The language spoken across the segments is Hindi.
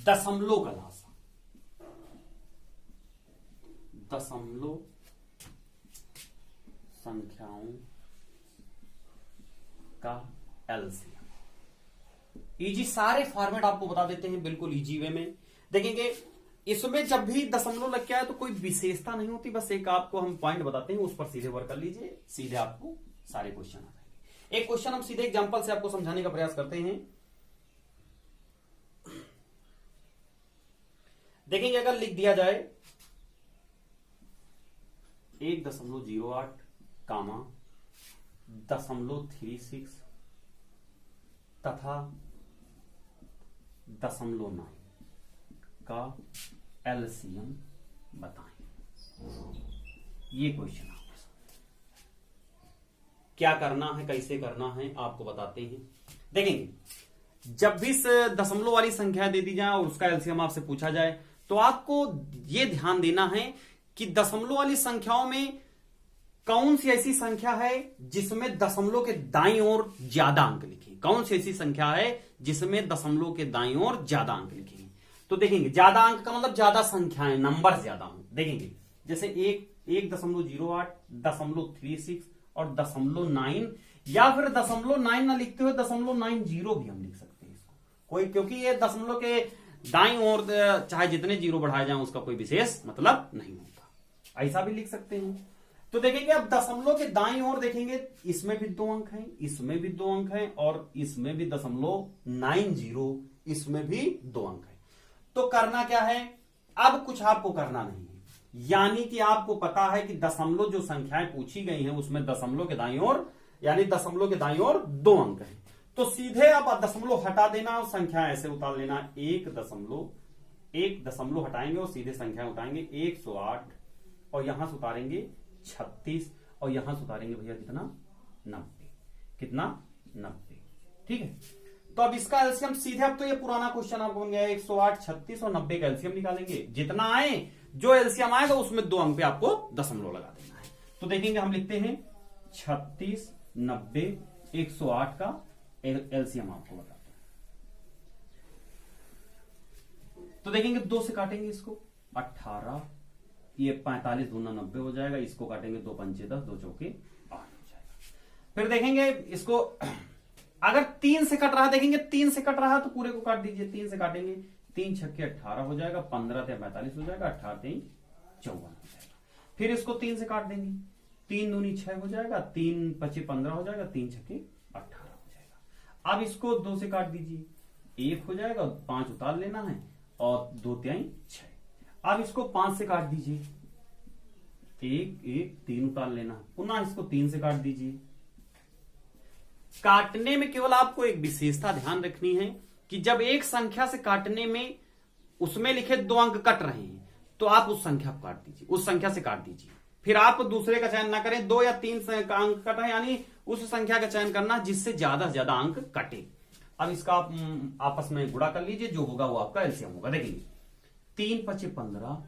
दशमलव का लासा, दशमलव संख्याओं का एलसीएम। इजी, सारे फॉर्मेट आपको बता देते हैं बिल्कुल इजी वे में। देखेंगे इसमें जब भी दशमलव लग के आए तो कोई विशेषता नहीं होती, बस एक आपको हम पॉइंट बताते हैं, उस पर सीधे वर्क कर लीजिए, सीधे आपको सारे क्वेश्चन आ जाएंगे। एक क्वेश्चन हम सीधे एग्जांपल से आपको समझाने का प्रयास करते हैं। देखेंगे अगर लिख दिया जाए 1.08 कामा 0.36 तथा 0.9 का एलसीएम बताएं। ये क्वेश्चन आपके साथ क्या करना है, कैसे करना है आपको बताते हैं। देखेंगे जब भी दशमलव वाली संख्या दे दी जाए और उसका एलसीएम आपसे पूछा जाए तो आपको यह ध्यान देना है कि दशमलव वाली संख्याओं में कौन सी ऐसी संख्या है जिसमें दशमलव के दाईं ओर ज्यादा अंक लिखे। कौन सी ऐसी संख्या है जिसमें दशमलव के दाईं ओर ज्यादा अंक लिखे। तो देखेंगे ज्यादा अंक का मतलब ज्यादा संख्याएं, नंबर ज्यादा हों। देखेंगे जैसे 1.08, 0.36 और 0.9, या फिर 0.9 ना लिखते हुए 0.90 भी हम लिख सकते हैं इसको कोई, क्योंकि ये दशमलव के दाईं ओर चाहे जितने जीरो बढ़ाए जाएं उसका कोई विशेष मतलब नहीं होता, ऐसा भी लिख सकते हैं। तो देखेंगे अब दशमलव के दाईं ओर देखेंगे इसमें भी 2 अंक हैं, इसमें भी 2 अंक हैं और इसमें भी 0.90, इसमें भी 2 अंक है। तो करना क्या है, अब कुछ आपको करना नहीं है, यानी कि आपको पता है कि दशमलव जो संख्याएं पूछी गई हैं उसमें दशमलव के दाईं ओर, यानी दशमलव के दाईं ओर 2 अंक हैं। तो सीधे आप दशमलव हटा देना और संख्या ऐसे उतार लेना, 1 दशमलव हटाएंगे और सीधे संख्या उठाएंगे 108 और यहां से उतारेंगे 36 और यहां से उतारेंगे भैया कितना 90, कितना 90। ठीक है, तो अब इसका एलसीएम सीधे, अब तो ये पुराना क्वेश्चन आपको बन गया 108, 36 और 90 का एलसीएम निकालेंगे। जितना आए जो एलसीएम आएगा उसमें 2 अंक पे आपको दशमलव लगा देना है। तो देखेंगे हम लिखते हैं 36, 90, 108 का एलसीएम आपको बताते हैं। तो देखेंगे 2 से काटेंगे इसको 18, ये 45 दूना 90 हो जाएगा, इसको काटेंगे 2 पंचे 10, 2 चौके 8 हो जाएगा। फिर देखेंगे इसको अगर 3 से कट रहा, देखेंगे 3 से कट रहा तो पूरे को काट दीजिए, 3 से काटेंगे 3 छक्के 18 हो जाएगा, 15 से 45 हो जाएगा, 18 3 54 हो जाएगा। फिर इसको 3 से काट देंगे, 3 दूनी 6 हो जाएगा, 3 पचे 15 हो जाएगा, 3 छक्के 18 हो जाएगा। अब इसको 2 से काट दीजिए, 1 हो जाएगा, 5 उतार लेना है और 2 तिहाई 6। अब इसको 5 से काट दीजिए, 1 1 3 उतार लेना, पुनः इसको 3 से काट दीजिए। काटने में केवल आपको एक विशेषता ध्यान रखनी है कि जब एक संख्या से काटने में उसमें लिखे 2 अंक कट रहे हैं तो आप उस संख्या को काट दीजिए, उस संख्या से काट दीजिए। फिर आप दूसरे का चयन ना करें, 2 या 3 अंक कट रहे यानी उस संख्या का चयन करना जिससे ज्यादा से ज्यादा अंक कटे। अब इसका आप आपस में गुणा कर लीजिए, जो होगा वो आपका एलसीएम होगा। देखिए 3 पचे 15,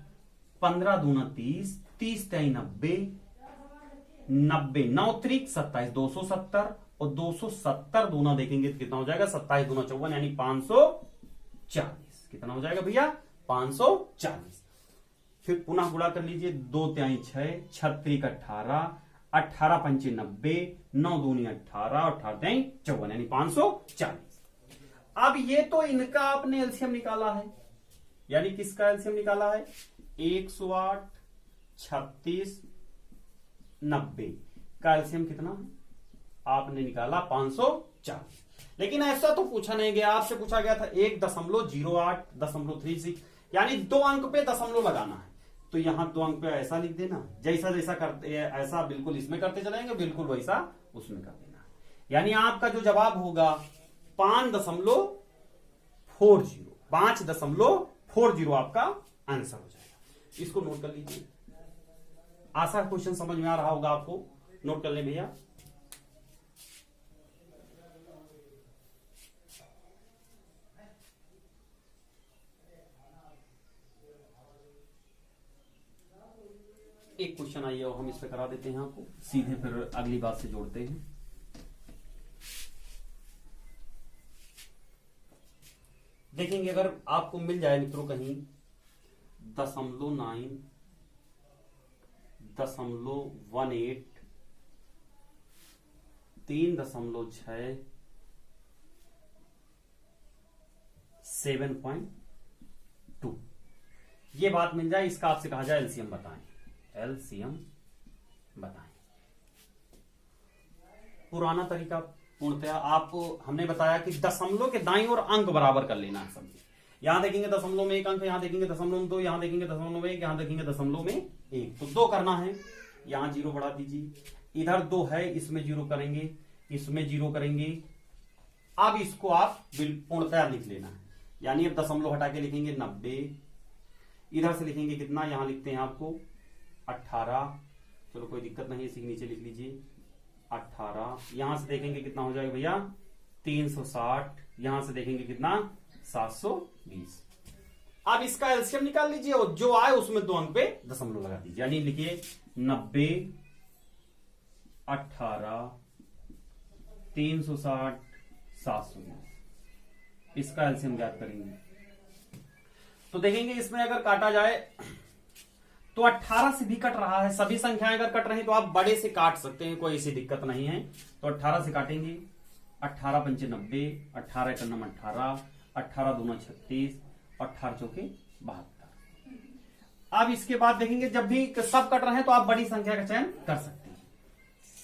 15 दूना 30, 30 तिहाई 90, 90 9 त्रिक 27, 270 और 270 दूना देखेंगे तो कितना हो जाएगा 27 दूना 54 यानी 540। कितना हो जाएगा भैया 540। फिर पुनः गुणा कर लीजिए, 2 तिहाई 6, 6 त्रिक 18, 18 पंचे 90, 9 दूनी 18 और 18 तिहाई 54 यानी 540। अब ये तो इनका आपने एलसीएम निकाला है, यानी किसका एलसीएम निकाला है 108, 36, 90 का एलसीएम कितना है आपने निकाला 540। लेकिन ऐसा तो पूछा नहीं गया, आपसे पूछा गया था 1.08, 0.36 यानी 2 अंक पे दशमलव लगाना है। तो यहां 2 अंक पे ऐसा लिख देना, जैसा जैसा करते ऐसा बिल्कुल इसमें करते चलेंगे, बिल्कुल वैसा उसमें कर देना। यानी आपका जो जवाब होगा 5.40, 5.40 आपका आंसर हो जाएगा। इसको नोट कर लीजिए, आशा क्वेश्चन समझ में आ रहा होगा आपको, नोट कर ले भैया। एक क्वेश्चन आइए और हम इस पे करा देते हैं आपको, सीधे फिर अगली बात से जोड़ते हैं। देखेंगे अगर आपको मिल जाए मित्रों कहीं 0.9, 0.18, 3.6, 7.2 ये बात मिल जाए, इसका आपसे कहा जाए एलसीएम बताएं, एलसीएम बताएं। पुराना तरीका पूर्णतया आप हमने बताया कि दशमलव के दाईं ओर अंक बराबर कर लेना है सब। यहां देखेंगे दशमलव में 1 अंक, यहां देखेंगे दशमलव में 2, यहां देखेंगे दशमलव में 1, यहां देखेंगे दशमलव में 1, तो 2 करना है। यहां 0 बढ़ा दीजिए, इधर 2 है, इसमें 0 करेंगे, इसमें 0 करेंगे। अब इसको आप पूर्णतया लिख लेना है, यानी अब दशमलव हटा के लिखेंगे 90, इधर से लिखेंगे कितना, यहां लिखते हैं आपको 18, चलो कोई दिक्कत नहीं, इसी के नीचे लिख लीजिए 18, यहां से देखेंगे कितना हो जाएगा भैया 360, यहां से देखेंगे कितना 720। अब इसका एलसीएम निकाल लीजिए और जो आए उसमें 2 अंक पे दशमलव लगा दीजिए, यानी लिखिए 90, 18, 360, 720। इसका एलसीएम ज्ञात करेंगे तो देखेंगे इसमें अगर काटा जाए तो 18 से भी कट रहा है, सभी संख्याएं अगर कट रही हैं तो आप बड़े से काट सकते हैं, कोई ऐसी दिक्कत नहीं है। तो 18 से काटेंगे, 18 पंचे 90, 18 एक 18, 18 दूना 36, 18 चौके 72। अब इसके बाद देखेंगे जब भी सब कट रहे हैं तो आप बड़ी संख्या का चयन कर सकते हैं।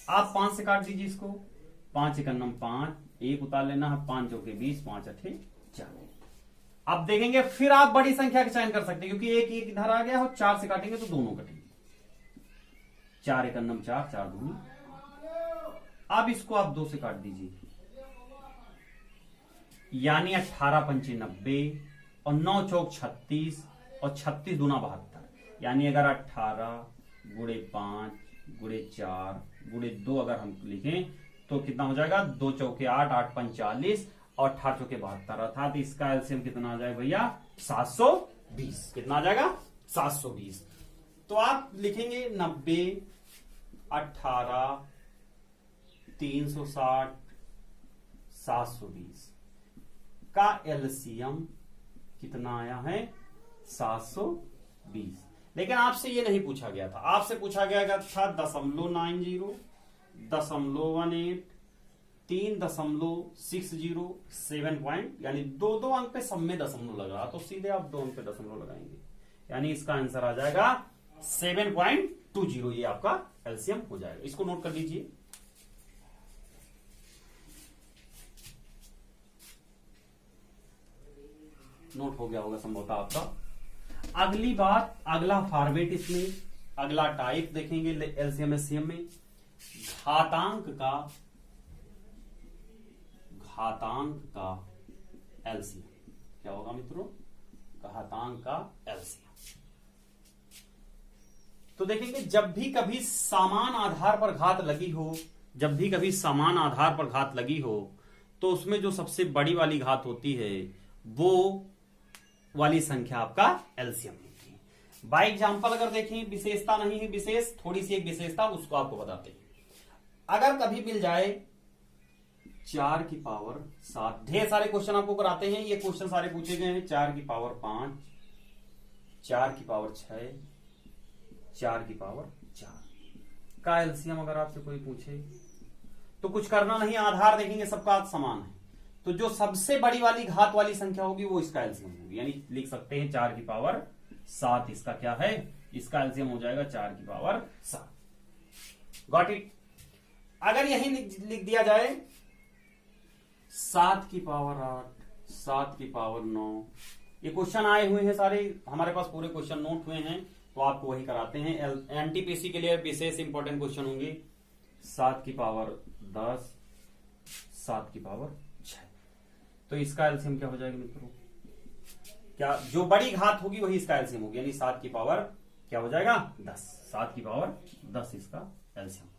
आप 5 से काट दीजिए इसको, 5 एक 5, 1 उतार लेना है, 5 चौके 20, 5 अठे 4। अब देखेंगे फिर आप बड़ी संख्या का चयन कर सकते हैं, क्योंकि एक इधर आ गया और 4 से काटेंगे तो दोनों कटेंगे, 4 एक 4, 4 दूनी। अब इसको आप 2 से काट दीजिए, यानी 18 पंचे 90 और 9 चौक 36 और 36 दूना 72, यानी अगर 18 गुणे 5 गुणे 4 गुणे 2 अगर हम लिखें तो कितना हो जाएगा, 2 चौके 8, 8 पंच 40 और 18 चौके 72, अर्थात इसका एलसीएम कितना आ जाएगा भैया 720। कितना आ जाएगा 720। तो आप लिखेंगे 90, 18, 360, 720 का एलसीएम कितना आया है 720। लेकिन आपसे ये नहीं पूछा गया था, आपसे पूछा गया था 0.90, 0.18, 3.60, 7 पॉइंट, यानी 2 अंक पे सब में दशमलव लग रहा, तो सीधे आप 2 अंक पे दशमलव लगाएंगे, यानी इसका आंसर आ जाएगा 7.20। ये आपका एलसीएम हो जाएगा, इसको नोट कर लीजिए। नोट हो गया होगा संभवतः आपका। अगली बात, अगला फॉर्मेट, इसमें अगला टाइप देखेंगे एलसीएम एससीएम में, घातांक का एलसीएम। क्या होगा मित्रों, घातांक का एलसीएम। तो देखेंगे जब भी कभी समान आधार पर घात लगी हो, जब भी कभी समान आधार पर घात लगी हो तो उसमें जो सबसे बड़ी वाली घात होती है वो वाली संख्या आपका एलसीएम होती है। बाय एग्जांपल अगर देखें, विशेषता नहीं है, विशेष थोड़ी सी एक विशेषता उसको आपको बताते हैं। अगर कभी मिल जाए 4 की पावर 7, ढेर सारे क्वेश्चन आपको कराते हैं, ये क्वेश्चन सारे पूछे गए हैं, 4 की पावर 5, 4 की पावर 6, 4 की पावर 4 का एलसीएम अगर आपसे कोई पूछे तो कुछ करना नहीं, आधार देखेंगे सबका समान है, तो जो सबसे बड़ी वाली घात वाली संख्या होगी वो इसका एलसीएम होगी, यानी लिख सकते हैं 4 की पावर 7 इसका क्या है, इसका एलसीएम हो जाएगा 4 की पावर 7। Got it. अगर यही लिख दिया जाए 7 की पावर 8, 7 की पावर 9, ये क्वेश्चन आए हुए हैं सारे हमारे पास, पूरे क्वेश्चन नोट हुए हैं, तो आपको वही कराते हैं। एनटीपीसी के लिए विशेष इंपॉर्टेंट क्वेश्चन होंगे, 7 की पावर 10, 7 की पावर 6, तो इसका एलसीएम क्या हो जाएगा मित्रों, क्या जो बड़ी घात होगी वही इसका एलसीएम होगी, यानी 7 की पावर क्या हो जाएगा 10, 7 की पावर 10 इसका एलसीएम हो जाएगा।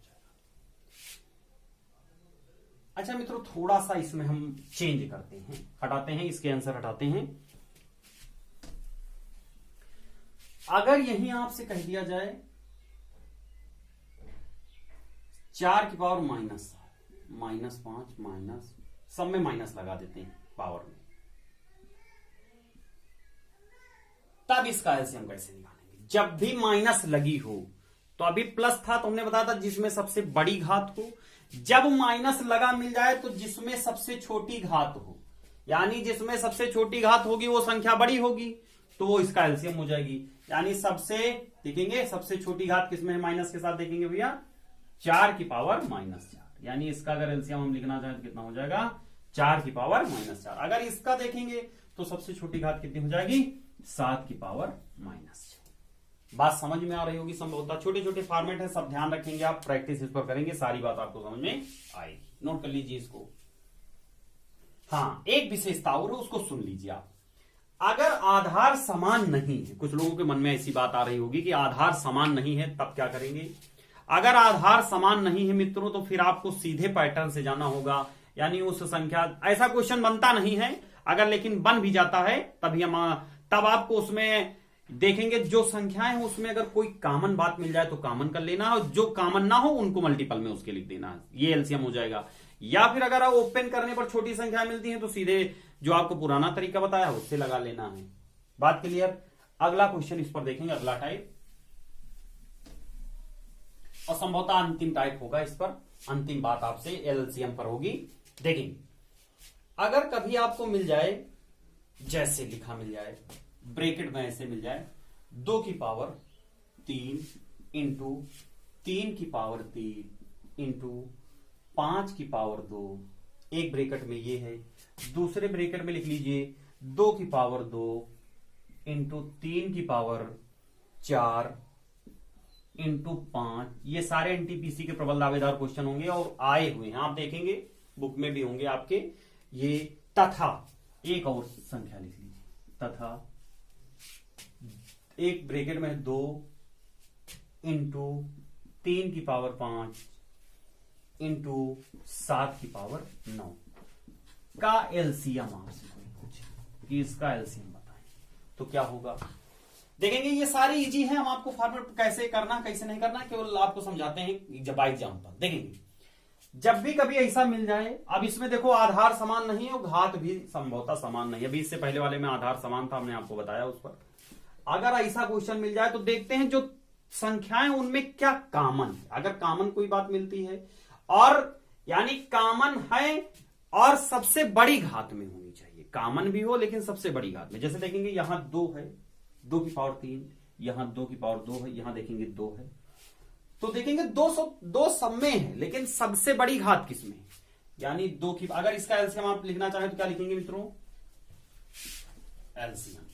अच्छा मित्रों, थोड़ा सा इसमें हम चेंज करते हैं, हटाते हैं, इसके आंसर हटाते हैं। अगर यही आपसे कह दिया जाए 4 की पावर -5, माइनस सब में माइनस लगा देते हैं पावर में, अब इसका एलसीएम कैसे निकालेंगे? जब भी माइनस लगी हो, तो अभी प्लस था तो हमने बताया था जिसमें सबसे बड़ी घात हो, जब माइनस लगा मिल जाए तो जिसमें सबसे छोटी घात हो, यानी जिसमें सबसे छोटी घात होगी वो संख्या बड़ी होगी, तो वो इसका एलसीएम हो जाएगी। यानी सबसे देखेंगे सबसे छोटी घात किसमें है माइनस के साथ, देखेंगे भैया 4 की पावर -4, यानी इसका अगर एलसीएम हम लिखना चाहें तो कितना हो जाएगा 4 की पावर -4। अगर इसका देखेंगे तो सबसे छोटी घात कितनी हो जाएगी 7 की पावर -6। बात समझ में आ रही होगी संभवतः। छोटे छोटे फॉर्मेट है, सब ध्यान रखेंगे आप, प्रैक्टिस इस पर करेंगे, सारी बात आपको समझ में आएगी। नोट कर लीजिए इसको। हाँ, एक विशेषता और है, उसको सुन लीजिए आप। अगर आधार समान नहीं है, कुछ लोगों के मन में ऐसी बात आ रही होगी कि आधार समान नहीं है, तब क्या करेंगे? अगर आधार समान नहीं है मित्रों, तो फिर आपको सीधे पैटर्न से जाना होगा, यानी उस संख्या, ऐसा क्वेश्चन बनता नहीं है, अगर लेकिन बन भी जाता है तब आपको उसमें देखेंगे जो संख्याएं हैं उसमें अगर कोई कॉमन बात मिल जाए तो कॉमन कर लेना, और जो कॉमन ना हो उनको मल्टीपल में उसके लिख देना, ये एलसीएम हो जाएगा। या फिर अगर आप ओपन करने पर छोटी संख्या मिलती है तो सीधे जो आपको पुराना तरीका बताया उससे लगा लेना है। बात क्लियर? अगला क्वेश्चन इस पर देखेंगे, अगला टाइप, और संभवतः अंतिम टाइप होगा इस पर, अंतिम बात आपसे एलसीएम पर होगी। देखेंगे अगर कभी आपको मिल जाए, जैसे लिखा मिल जाए ब्रैकेट में ऐसे मिल जाए 2 की पावर 3 इंटू 3 की पावर 3 इंटू 5 की पावर 2, एक ब्रैकेट में ये है, दूसरे ब्रैकेट में लिख लीजिए 2 की पावर 2 इंटू 3 की पावर 4 इंटू 5। ये सारे एनटीपीसी के प्रबल दावेदार क्वेश्चन होंगे और आए हुए हैं, आप देखेंगे बुक में भी होंगे आपके। ये तथा एक और संख्या लिख लीजिए, तथा एक ब्रैकेट में 2 इंटू 3 की पावर 5 इंटू 7 की पावर 9 का एलसीएम आपसे कोई पूछे कि इसका एलसीएम बताएं तो क्या होगा? देखेंगे ये सारी इजी है, हम आपको फॉर्मेट कैसे करना कैसे नहीं करना केवल आपको समझाते हैं जब एग्जाम्पल। देखेंगे जब भी कभी ऐसा मिल जाए, अब इसमें देखो आधार समान नहीं है और घात भी संभवतः समान नहीं है, अभी इससे पहले वाले में आधार समान था, हमने आपको बताया उस पर। अगर ऐसा क्वेश्चन मिल जाए तो देखते हैं जो संख्याएं उनमें क्या कॉमन है। अगर कॉमन कोई बात मिलती है और यानी कॉमन है और सबसे बड़ी घात में होनी चाहिए, कॉमन भी हो लेकिन सबसे बड़ी घात में। जैसे देखेंगे यहां 2 है, 2 की पावर 3, यहां 2 की पावर 2 है, यहां देखेंगे 2 है, तो देखेंगे 2 सब में है लेकिन सबसे बड़ी घात किसमें है, यानी 2 की। अगर इसका एलसीएम आप लिखना चाहें तो क्या लिखेंगे मित्रों? एलसीएम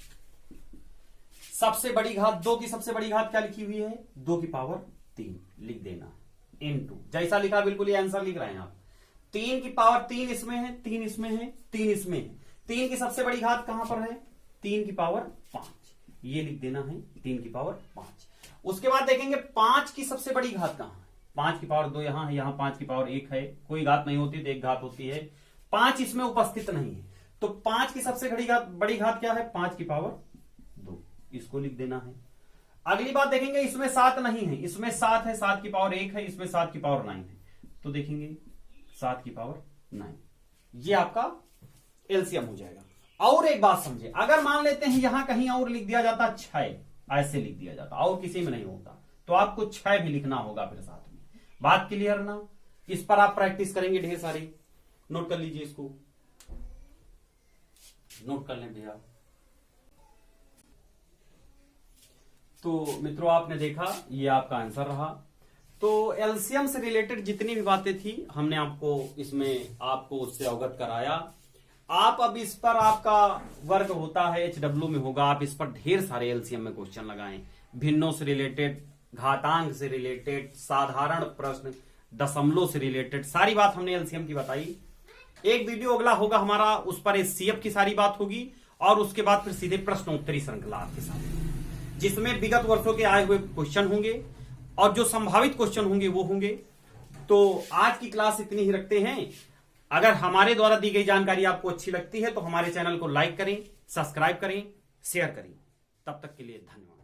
सबसे बड़ी घात, 2 की सबसे बड़ी घात क्या लिखी हुई है? 2 की पावर 3 लिख देना, इनटू जैसा लिखा बिल्कुल ये आंसर लिख रहे हैं आप। 3 की पावर 3 इसमें है, 3 इसमें है, 3 इसमें है, 3 की सबसे बड़ी घात कहां पर है? 3 की पावर 5, ये लिख देना है 3 की पावर 5। उसके बाद देखेंगे 5 की सबसे बड़ी घात कहां है? 5 की पावर 2 यहां है, यहां 5 की पावर 1 है, कोई घात नहीं होती तो एक घात होती है, 5 इसमें उपस्थित नहीं है, तो 5 की सबसे बड़ी घात क्या है? 5 की पावर 2, इसको लिख देना है। अगली बात देखेंगे इसमें 7 नहीं है, इसमें 7 है, 7 की पावर 1 है, इसमें 7 की पावर 9 है, तो देखेंगे 7 की पावर 9, ये आपका एलसीएम हो जाएगा। और एक बात समझे, अगर मान लेते हैं यहां कहीं और लिख दिया जाता 6, ऐसे लिख दिया जाता और किसी में नहीं होता, तो आपको 6 भी लिखना होगा फिर साथ में। बात क्लियर ना? इस पर आप प्रैक्टिस करेंगे ढेर सारी, नोट कर लीजिए इसको, नोट कर लें भैया। तो मित्रों आपने देखा ये आपका आंसर रहा। तो एलसीएम से रिलेटेड जितनी भी बातें थी हमने आपको इसमें आपको उससे अवगत कराया। आप अब इस पर आपका वर्ग होता है एचडब्ल्यू में होगा, आप इस पर ढेर सारे एलसीएम में क्वेश्चन लगाएं, भिन्नों से रिलेटेड, घातांक से रिलेटेड, साधारण प्रश्न, दशमलव से रिलेटेड, सारी बात हमने एलसीएम की बताई। एक वीडियो अगला होगा हमारा, उस पर एचसीएफ की सारी बात होगी और उसके बाद फिर सीधे प्रश्नोत्तरी श्रृंखला आपके साथ, जिसमें विगत वर्षों के आए हुए क्वेश्चन होंगे और जो संभावित क्वेश्चन होंगे वो होंगे। तो आज की क्लास इतनी ही रखते हैं। अगर हमारे द्वारा दी गई जानकारी आपको अच्छी लगती है तो हमारे चैनल को लाइक करें, सब्सक्राइब करें, शेयर करें। तब तक के लिए धन्यवाद।